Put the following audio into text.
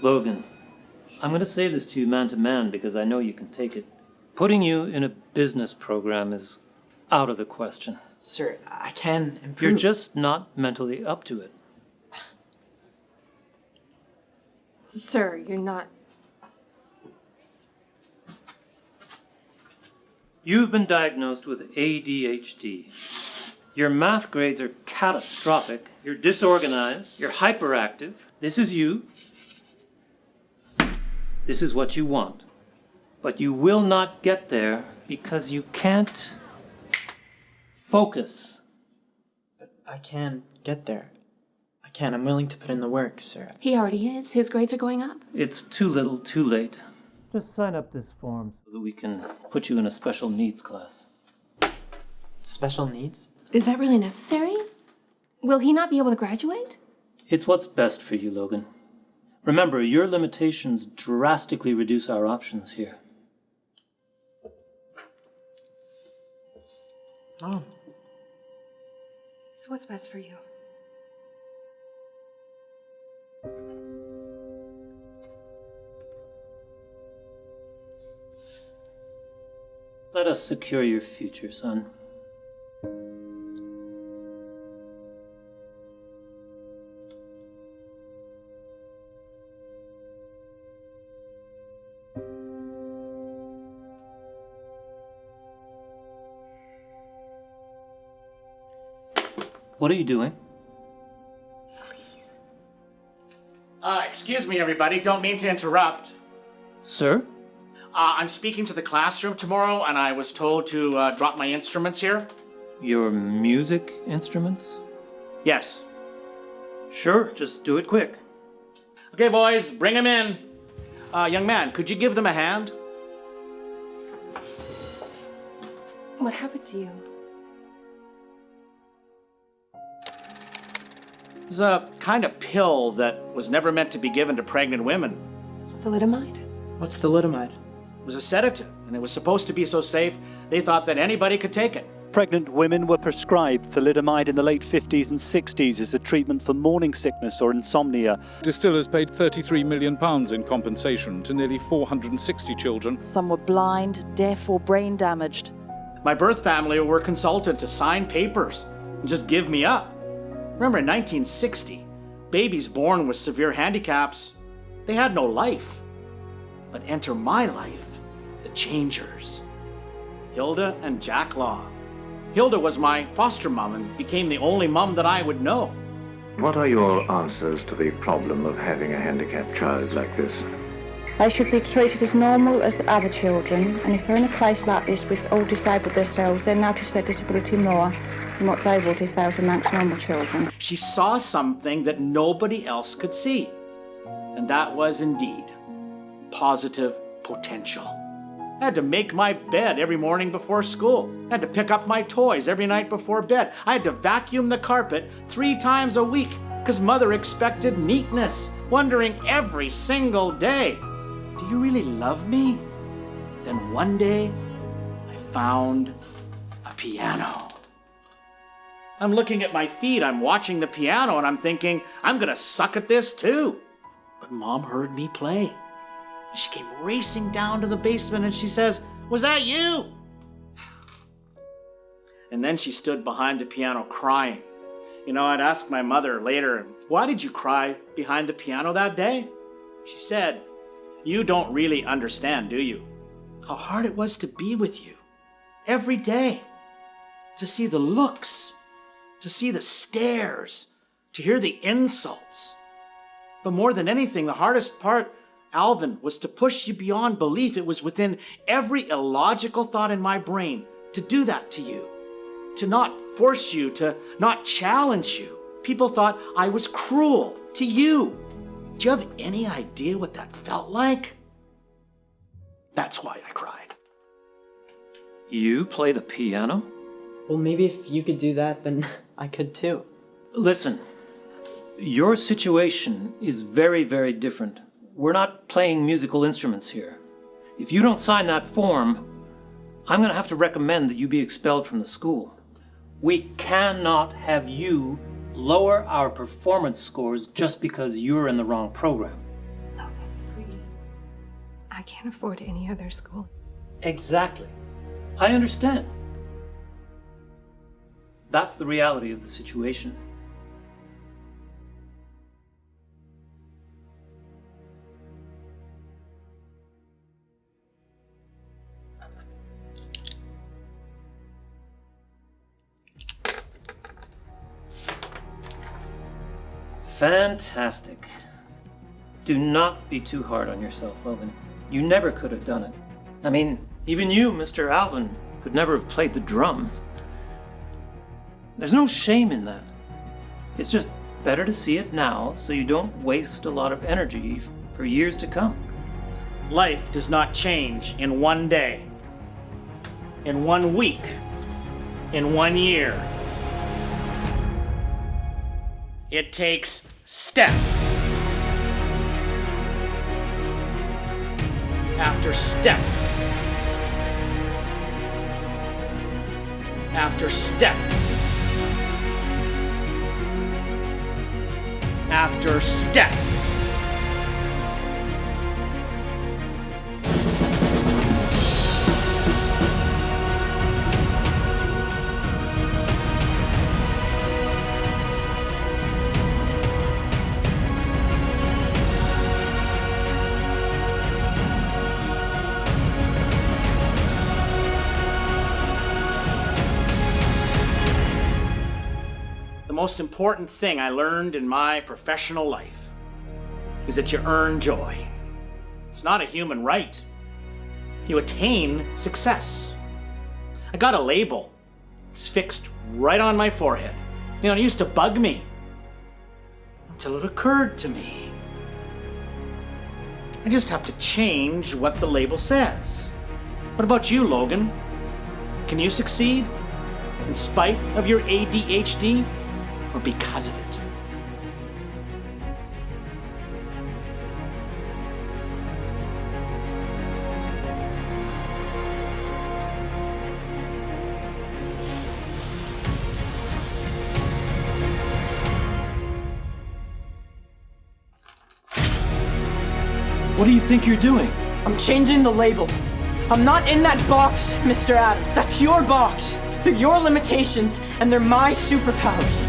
Logan, I'm going to say this to you man to man because I know you can take it. Putting you in a business program is out of the question. Sir, I can improve. You're just not mentally up to it. Sir, you're not... You've been diagnosed with ADHD. Your math grades are catastrophic. You're disorganized. You're hyperactive. This is you. This is what you want. But you will not get there because you can't focus. But I can get there. I can. I'm willing to put in the work, sir. He already is. His grades are going up. It's too little, too late. Just sign up this form so that we can put you in a special needs class. Special needs? Is that really necessary? Will he not be able to graduate? It's what's best for you, Logan. Remember, your limitations drastically reduce our options here. Mom. It's what's best for you. Let us secure your future, son. What are you doing? Please. Excuse me, everybody. Don't mean to interrupt. Sir? I'm speaking to the classroom tomorrow, and I was told to drop my instruments here. Your music instruments? Yes. Sure, just do it quick. Okay, boys, bring them in. Young man, could you give them a hand? What happened to you? It was a kind of pill that was never meant to be given to pregnant women. Thalidomide? What's thalidomide? It was a sedative, and it was supposed to be so safe, they thought that anybody could take it. Pregnant women were prescribed thalidomide in the late 50s and 60s as a treatment for morning sickness or insomnia. Distillers paid £33 million in compensation to nearly 460 children. Some were blind, deaf or brain damaged. My birth family were consulted to sign papers and just give me up. Remember, in 1960, babies born with severe handicaps, they had no life. But enter my life, the changers. Hilda and Jack Law. Hilda was my foster mom and became the only mom that I would know. What are your answers to the problem of having a handicapped child like this? They should be treated as normal as other children, and if they're in a place like this with all disabled themselves, they'll notice their disability more than what they would if they was amongst normal children. She saw something that nobody else could see, and that was indeed positive potential. I had to make my bed every morning before school. I had to pick up my toys every night before bed. I had to vacuum the carpet 3 times a week because Mother expected neatness, wondering every single day, do you really love me? Then one day, I found a piano. I'm looking at my feet, I'm watching the piano, and I'm thinking, I'm gonna suck at this too. But Mom heard me play. She came racing down to the basement and she says, "Was that you?" And then she stood behind the piano crying. You know, I'd ask my mother later, "Why did you cry behind the piano that day?" She said, "You don't really understand, do you? How hard it was to be with you every day, to see the looks, to see the stares, to hear the insults. But more than anything, the hardest part, Alvin, was to push you beyond belief. It was within every illogical thought in my brain to do that to you, to not force you, to not challenge you. People thought I was cruel to you. Do you have any idea what that felt like?" That's why I cried. You play the piano? Well, maybe if you could do that, then I could too. Listen, your situation is very, very different. We're not playing musical instruments here. If you don't sign that form, I'm going to have to recommend that you be expelled from the school. We cannot have you lower our performance scores just because you're in the wrong program. Logan. I can't afford any other school. Exactly. I understand. That's the reality of the situation. Fantastic. Do not be too hard on yourself, Logan. You never could have done it. I mean, even you, Mr. Alvin, could never have played the drums. There's no shame in that. It's just better to see it now so you don't waste a lot of energy for years to come. Life does not change in one day, in 1 week, in 1 year. It takes step after step after step after step. The most important thing I learned in my professional life is that you earn joy. It's not a human right. You attain success. I got a label. It's fixed right on my forehead. You know, it used to bug me until it occurred to me. I just have to change what the label says. What about you, Logan? Can you succeed in spite of your ADHD? Or because of it? What do you think you're doing? I'm changing the label. I'm not in that box, Mr. Adams. That's your box. They're your limitations, and they're my superpowers.